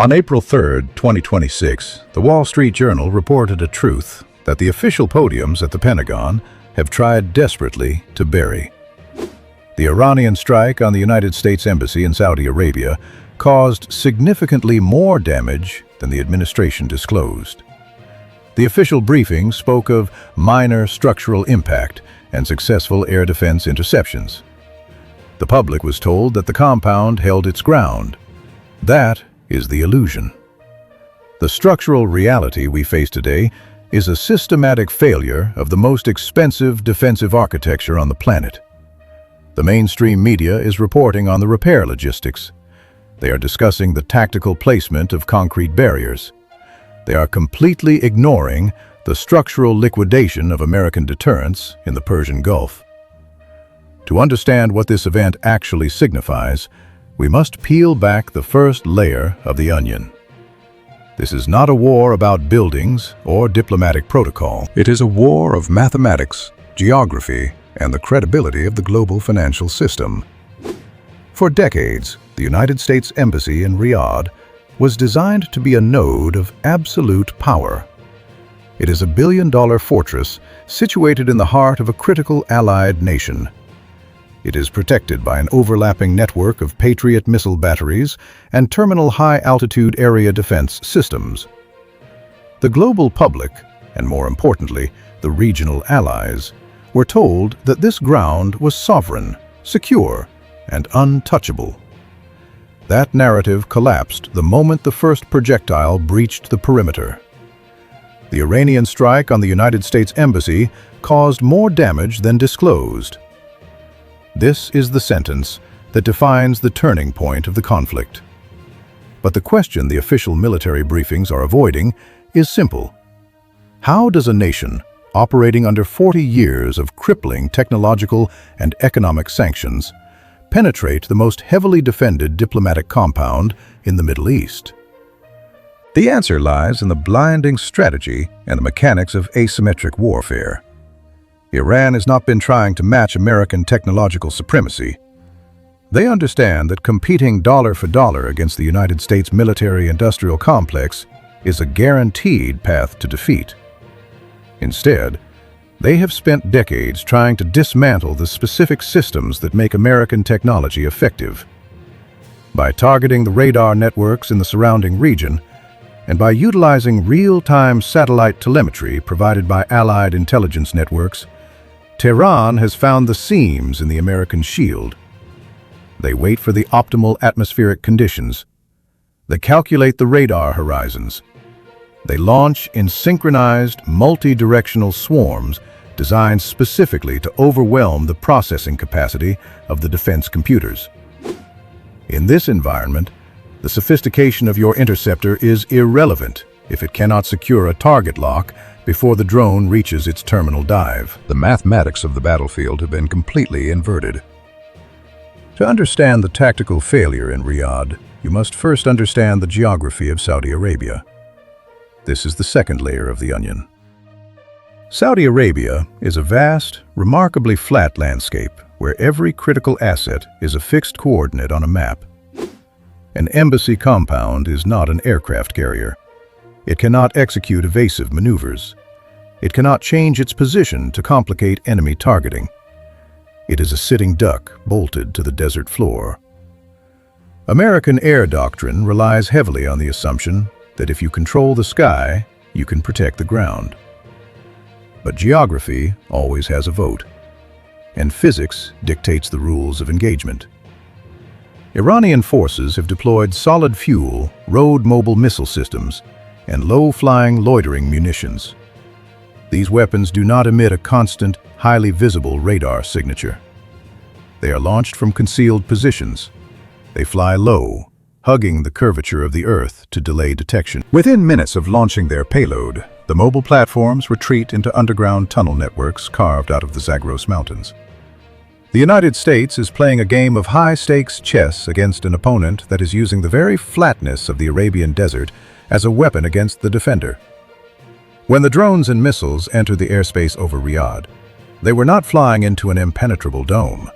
On April 3, 2026, the Wall Street Journal reported a truth that the official podiums at the Pentagon have tried desperately to bury. The Iranian strike on the United States Embassy in Saudi Arabia caused significantly more damage than the administration disclosed. The official briefing spoke of minor structural impact and successful air defense interceptions. The public was told that the compound held its ground. That is the illusion. The structural reality we face today is a systematic failure of the most expensive defensive architecture on the planet. The mainstream media is reporting on the repair logistics. They are discussing the tactical placement of concrete barriers. They are completely ignoring the structural liquidation of American deterrence in the Persian Gulf. To understand what this event actually signifies, we must peel back the first layer of the onion. This is not a war about buildings or diplomatic protocol. It is a war of mathematics, geography, and the credibility of the global financial system. For decades, the United States Embassy in Riyadh was designed to be a node of absolute power. It is a billion-dollar fortress situated in the heart of a critical allied nation. It is protected by an overlapping network of Patriot missile batteries and terminal high-altitude area defense systems. The global public, and more importantly, the regional allies, were told that this ground was sovereign, secure, and untouchable. That narrative collapsed the moment the first projectile breached the perimeter. The Iranian strike on the United States Embassy caused more damage than disclosed. This is the sentence that defines the turning point of the conflict. But the question the official military briefings are avoiding is simple. How does a nation operating under 40 years of crippling technological and economic sanctions penetrate the most heavily defended diplomatic compound in the Middle East? The answer lies in the blinding strategy and the mechanics of asymmetric warfare. Iran has not been trying to match American technological supremacy. They understand that competing dollar for dollar against the United States military-industrial complex is a guaranteed path to defeat. Instead, they have spent decades trying to dismantle the specific systems that make American technology effective. By targeting the radar networks in the surrounding region, and by utilizing real-time satellite telemetry provided by allied intelligence networks, Tehran has found the seams in the American shield. They wait for the optimal atmospheric conditions. They calculate the radar horizons. They launch in synchronized, multi-directional swarms designed specifically to overwhelm the processing capacity of the defense computers. In this environment, the sophistication of your interceptor is irrelevant if it cannot secure a target lock before the drone reaches its terminal dive. The mathematics of the battlefield have been completely inverted. To understand the tactical failure in Riyadh, you must first understand the geography of Saudi Arabia. This is the second layer of the onion. Saudi Arabia is a vast, remarkably flat landscape where every critical asset is a fixed coordinate on a map. An embassy compound is not an aircraft carrier. It cannot execute evasive maneuvers. It cannot change its position to complicate enemy targeting. It is a sitting duck bolted to the desert floor. American air doctrine relies heavily on the assumption that if you control the sky, you can protect the ground. But geography always has a vote, and physics dictates the rules of engagement. Iranian forces have deployed solid-fuel, road-mobile missile systems and low-flying loitering munitions. These weapons do not emit a constant, highly visible radar signature. They are launched from concealed positions. They fly low, hugging the curvature of the Earth to delay detection. Within minutes of launching their payload, the mobile platforms retreat into underground tunnel networks carved out of the Zagros Mountains. The United States is playing a game of high-stakes chess against an opponent that is using the very flatness of the Arabian desert as a weapon against the defender. When the drones and missiles entered the airspace over Riyadh, they were not flying into an impenetrable dome.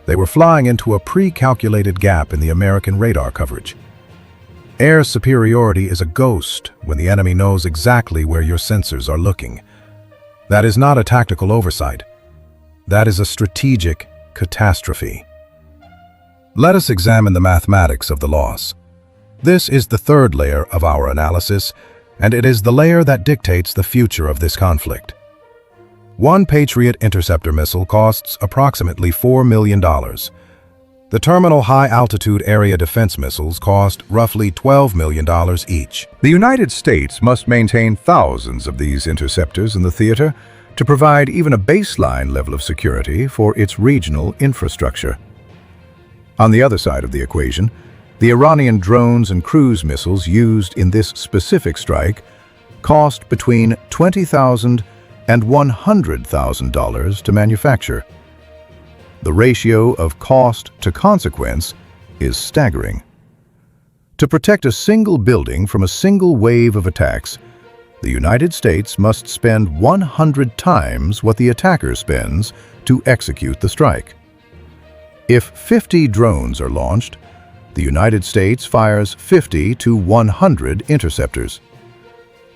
They were flying into a pre-calculated gap in the American radar coverage. Air superiority is a ghost when the enemy knows exactly where your sensors are looking. That is not a tactical oversight. That is a strategic catastrophe. Let us examine the mathematics of the loss. This is the third layer of our analysis, and it is the layer that dictates the future of this conflict. One Patriot interceptor missile costs approximately $4 million. The terminal high-altitude area defense missiles cost roughly $12 million each. The United States must maintain thousands of these interceptors in the theater to provide even a baseline level of security for its regional infrastructure. On the other side of the equation, the Iranian drones and cruise missiles used in this specific strike cost between $20,000 and $100,000 to manufacture. The ratio of cost to consequence is staggering. To protect a single building from a single wave of attacks, the United States must spend 100 times what the attacker spends to execute the strike. If 50 drones are launched, the United States fires 50 to 100 interceptors.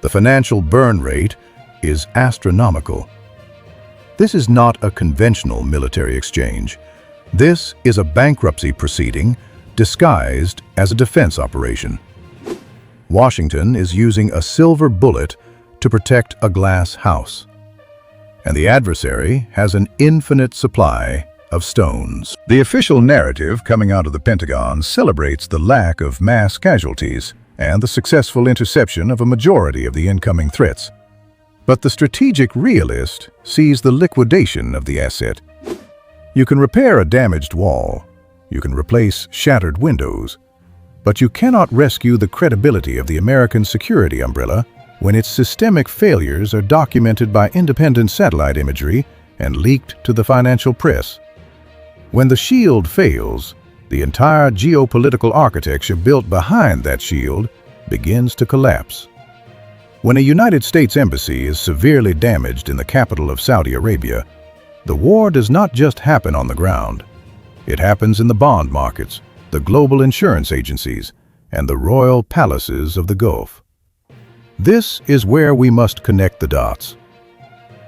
The financial burn rate is astronomical. This is not a conventional military exchange. This is a bankruptcy proceeding disguised as a defense operation. Washington is using a silver bullet to protect a glass house, and the adversary has an infinite supply of stones. The official narrative coming out of the Pentagon celebrates the lack of mass casualties and the successful interception of a majority of the incoming threats. But the strategic realist sees the liquidation of the asset. You can repair a damaged wall, you can replace shattered windows, but you cannot rescue the credibility of the American security umbrella when its systemic failures are documented by independent satellite imagery and leaked to the financial press. When the shield fails, the entire geopolitical architecture built behind that shield begins to collapse. When a United States embassy is severely damaged in the capital of Saudi Arabia, the war does not just happen on the ground. It happens in the bond markets, the global insurance agencies, and the royal palaces of the Gulf. This is where we must connect the dots.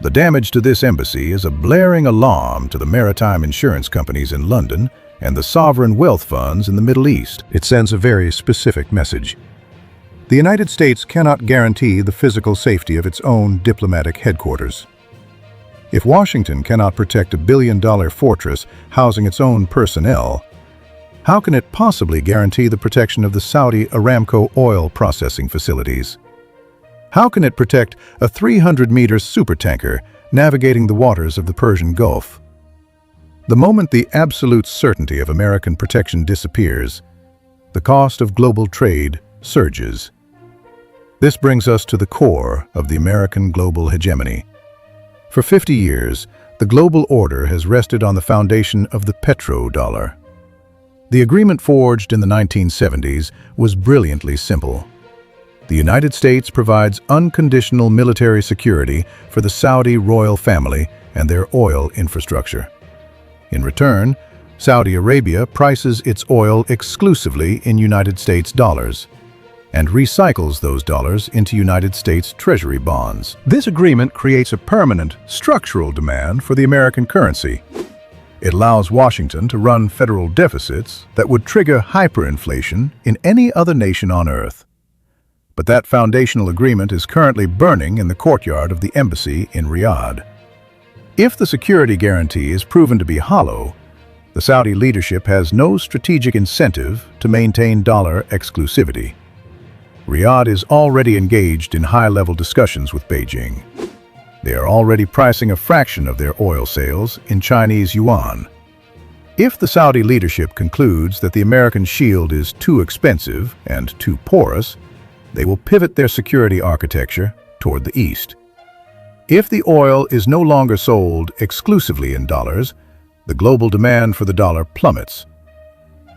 The damage to this embassy is a blaring alarm to the maritime insurance companies in London and the sovereign wealth funds in the Middle East. It sends a very specific message. The United States cannot guarantee the physical safety of its own diplomatic headquarters. If Washington cannot protect a billion-dollar fortress housing its own personnel, how can it possibly guarantee the protection of the Saudi Aramco oil processing facilities? How can it protect a 300-meter supertanker navigating the waters of the Persian Gulf? The moment the absolute certainty of American protection disappears, the cost of global trade surges. This brings us to the core of the American global hegemony. For 50 years, the global order has rested on the foundation of the petrodollar. The agreement forged in the 1970s was brilliantly simple. The United States provides unconditional military security for the Saudi royal family and their oil infrastructure. In return, Saudi Arabia prices its oil exclusively in United States dollars and recycles those dollars into United States Treasury bonds. This agreement creates a permanent, structural demand for the American currency. It allows Washington to run federal deficits that would trigger hyperinflation in any other nation on Earth. But that foundational agreement is currently burning in the courtyard of the embassy in Riyadh. If the security guarantee is proven to be hollow, the Saudi leadership has no strategic incentive to maintain dollar exclusivity. Riyadh is already engaged in high-level discussions with Beijing. They are already pricing a fraction of their oil sales in Chinese yuan. If the Saudi leadership concludes that the American shield is too expensive and too porous, they will pivot their security architecture toward the east. If the oil is no longer sold exclusively in dollars, the global demand for the dollar plummets.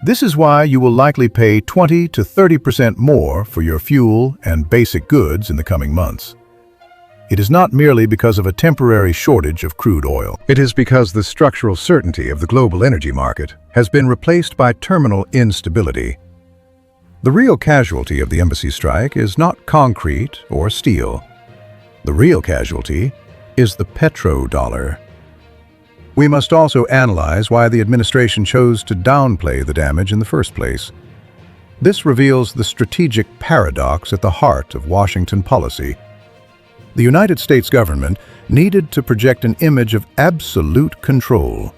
This is why you will likely pay 20 to 30% more for your fuel and basic goods in the coming months. It is not merely because of a temporary shortage of crude oil. It is because the structural certainty of the global energy market has been replaced by terminal instability. The real casualty of the embassy strike is not concrete or steel. The real casualty is the petrodollar. We must also analyze why the administration chose to downplay the damage in the first place. This reveals the strategic paradox at the heart of Washington policy. The United States government needed to project an image of absolute control.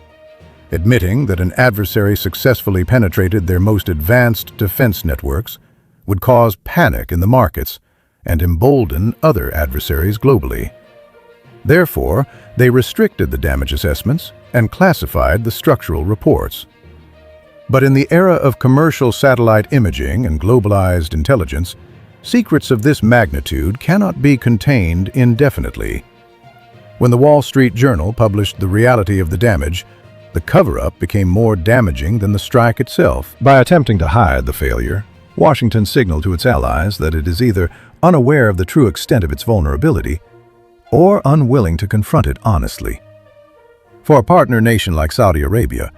Admitting that an adversary successfully penetrated their most advanced defense networks would cause panic in the markets and embolden other adversaries globally. Therefore, they restricted the damage assessments and classified the structural reports. But in the era of commercial satellite imaging and globalized intelligence, secrets of this magnitude cannot be contained indefinitely. When the Wall Street Journal published the reality of the damage, the cover-up became more damaging than the strike itself. By attempting to hide the failure, Washington signaled to its allies that it is either unaware of the true extent of its vulnerability or unwilling to confront it honestly. For a partner nation like Saudi Arabia,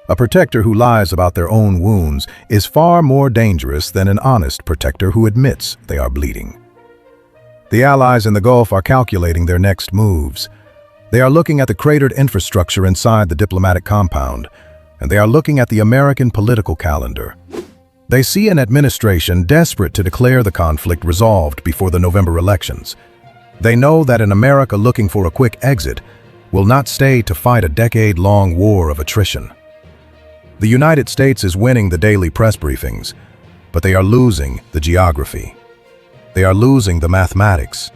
a protector who lies about their own wounds is far more dangerous than an honest protector who admits they are bleeding. The allies in the Gulf are calculating their next moves. They are looking at the cratered infrastructure inside the diplomatic compound, and they are looking at the American political calendar. They see an administration desperate to declare the conflict resolved before the November elections. They know that an America looking for a quick exit will not stay to fight a decade-long war of attrition. The United States is winning the daily press briefings, but they are losing the geography. They are losing the mathematics,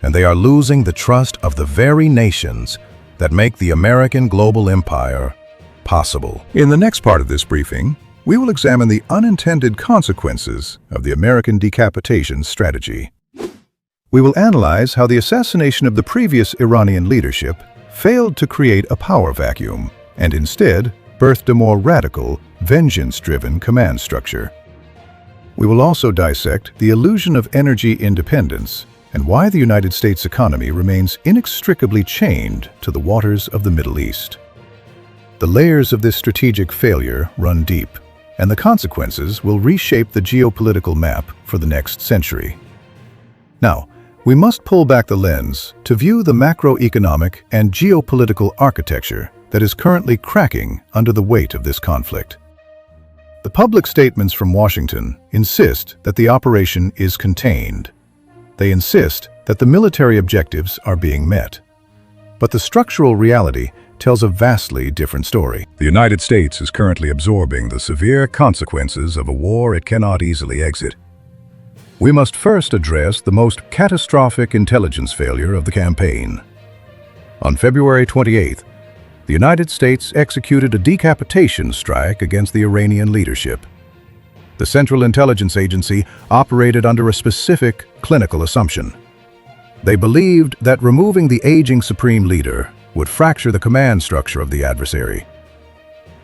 and they are losing the trust of the very nations that make the American global empire possible. In the next part of this briefing, we will examine the unintended consequences of the American decapitation strategy. We will analyze how the assassination of the previous Iranian leadership failed to create a power vacuum and instead birthed a more radical, vengeance-driven command structure. We will also dissect the illusion of energy independence and why the United States economy remains inextricably chained to the waters of the Middle East. The layers of this strategic failure run deep, and the consequences will reshape the geopolitical map for the next century. Now, we must pull back the lens to view the macroeconomic and geopolitical architecture that is currently cracking under the weight of this conflict. The public statements from Washington insist that the operation is contained. They insist that the military objectives are being met. But the structural reality tells a vastly different story. The United States is currently absorbing the severe consequences of a war it cannot easily exit. We must first address the most catastrophic intelligence failure of the campaign. On February 28th, the United States executed a decapitation strike against the Iranian leadership. The Central Intelligence Agency operated under a specific clinical assumption. They believed that removing the aging supreme leader would fracture the command structure of the adversary.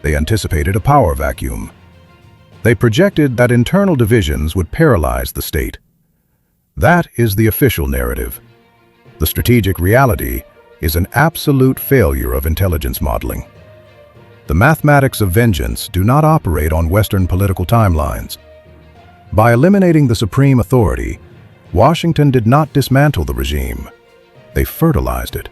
They anticipated a power vacuum. They projected that internal divisions would paralyze the state. That is the official narrative. The strategic reality is an absolute failure of intelligence modeling. The mathematics of vengeance do not operate on Western political timelines. By eliminating the supreme authority, Washington did not dismantle the regime. They fertilized it.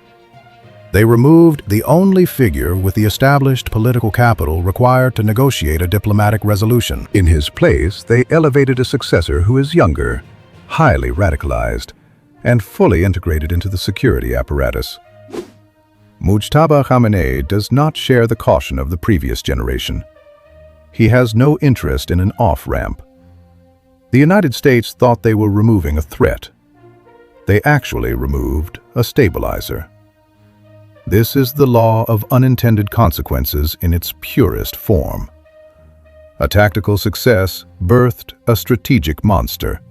They removed the only figure with the established political capital required to negotiate a diplomatic resolution. In his place, they elevated a successor who is younger, highly radicalized, and fully integrated into the security apparatus. Mujtaba Khamenei does not share the caution of the previous generation. He has no interest in an off-ramp. The United States thought they were removing a threat. They actually removed a stabilizer. This is the law of unintended consequences in its purest form. A tactical success birthed a strategic monster.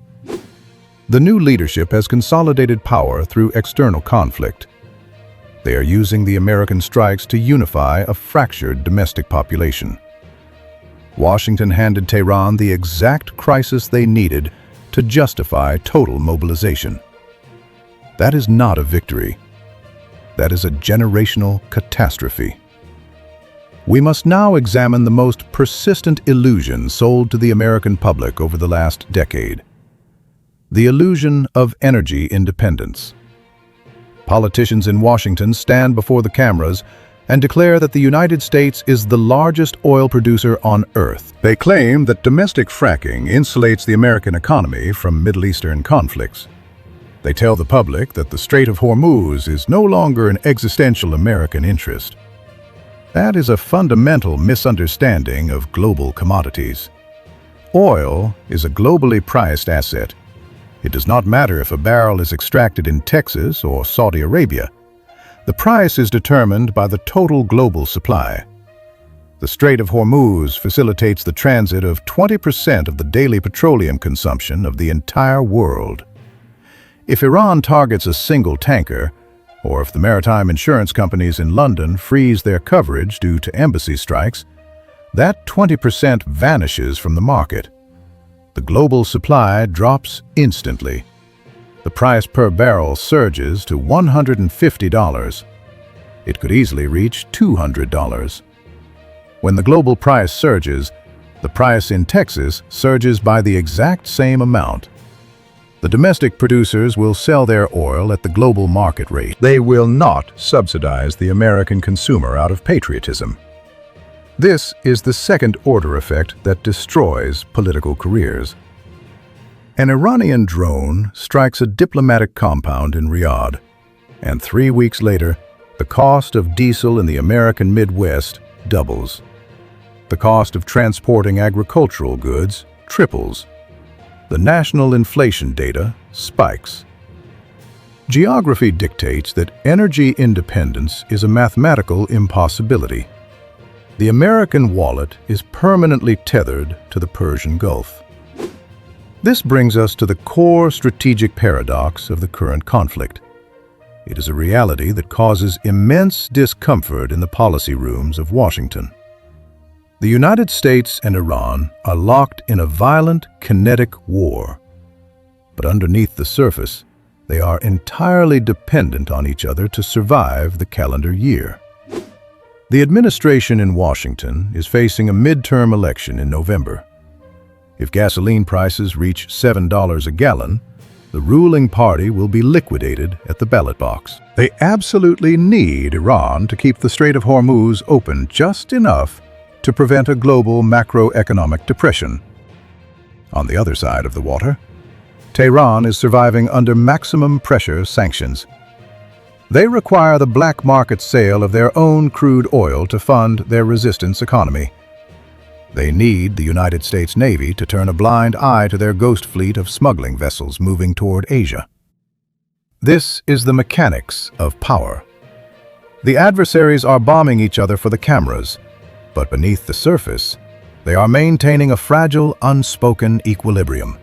The new leadership has consolidated power through external conflict. They are using the American strikes to unify a fractured domestic population. Washington handed Tehran the exact crisis they needed to justify total mobilization. That is not a victory. That is a generational catastrophe. We must now examine the most persistent illusion sold to the American public over the last decade. The illusion of energy independence. Politicians in Washington stand before the cameras and declare that the United States is the largest oil producer on Earth. They claim that domestic fracking insulates the American economy from Middle Eastern conflicts. They tell the public that the Strait of Hormuz is no longer an existential American interest. That is a fundamental misunderstanding of global commodities. Oil is a globally priced asset. It does not matter if a barrel is extracted in Texas or Saudi Arabia. The price is determined by the total global supply. The Strait of Hormuz facilitates the transit of 20% of the daily petroleum consumption of the entire world. If Iran targets a single tanker, or if the maritime insurance companies in London freeze their coverage due to embassy strikes, that 20% vanishes from the market. The global supply drops instantly. The price per barrel surges to $150. It could easily reach $200. When the global price surges, the price in Texas surges by the exact same amount. The domestic producers will sell their oil at the global market rate. They will not subsidize the American consumer out of patriotism. This is the second-order effect that destroys political careers. An Iranian drone strikes a diplomatic compound in Riyadh, and 3 weeks later, the cost of diesel in the American Midwest doubles. The cost of transporting agricultural goods triples. The national inflation data spikes. Geography dictates that energy independence is a mathematical impossibility. The American wallet is permanently tethered to the Persian Gulf. This brings us to the core strategic paradox of the current conflict. It is a reality that causes immense discomfort in the policy rooms of Washington. The United States and Iran are locked in a violent, kinetic war. But underneath the surface, they are entirely dependent on each other to survive the calendar year. The administration in Washington is facing a midterm election in November. If gasoline prices reach $7 a gallon, the ruling party will be liquidated at the ballot box. They absolutely need Iran to keep the Strait of Hormuz open just enough to prevent a global macroeconomic depression. On the other side of the water, Tehran is surviving under maximum pressure sanctions. They require the black market sale of their own crude oil to fund their resistance economy. They need the United States Navy to turn a blind eye to their ghost fleet of smuggling vessels moving toward Asia. This is the mechanics of power. The adversaries are bombing each other for the cameras, but beneath the surface, they are maintaining a fragile, unspoken equilibrium.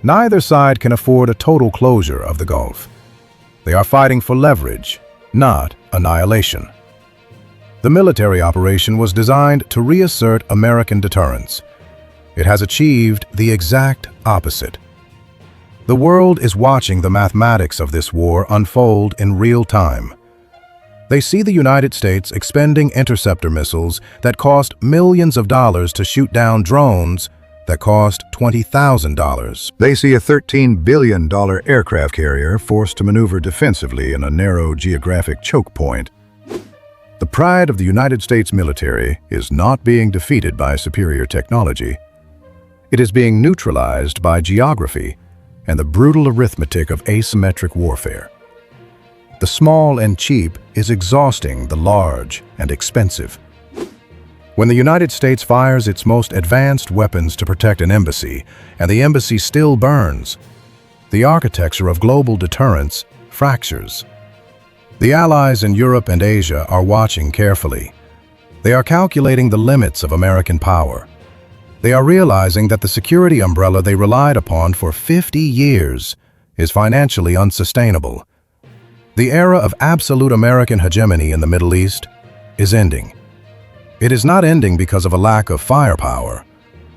Neither side can afford a total closure of the Gulf. They are fighting for leverage, not annihilation. The military operation was designed to reassert American deterrence. It has achieved the exact opposite. The world is watching the mathematics of this war unfold in real time. They see the United States expending interceptor missiles that cost millions of dollars to shoot down drones that cost $20,000. They see a $13 billion aircraft carrier forced to maneuver defensively in a narrow geographic choke point. The pride of the United States military is not being defeated by superior technology. It is being neutralized by geography and the brutal arithmetic of asymmetric warfare. The small and cheap is exhausting the large and expensive. When the United States fires its most advanced weapons to protect an embassy, and the embassy still burns, the architecture of global deterrence fractures. The allies in Europe and Asia are watching carefully. They are calculating the limits of American power. They are realizing that the security umbrella they relied upon for 50 years is financially unsustainable. The era of absolute American hegemony in the Middle East is ending. It is not ending because of a lack of firepower.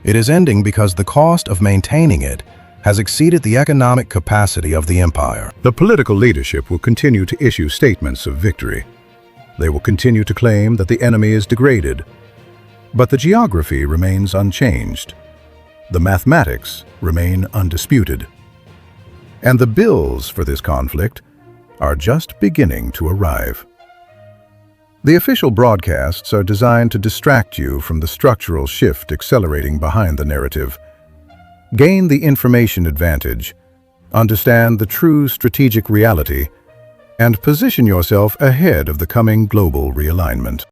It is ending because the cost of maintaining it has exceeded the economic capacity of the empire. The political leadership will continue to issue statements of victory. They will continue to claim that the enemy is degraded. But the geography remains unchanged. The mathematics remain undisputed. And the bills for this conflict are just beginning to arrive. The official broadcasts are designed to distract you from the structural shift accelerating behind the narrative. Gain the information advantage, understand the true strategic reality, and position yourself ahead of the coming global realignment.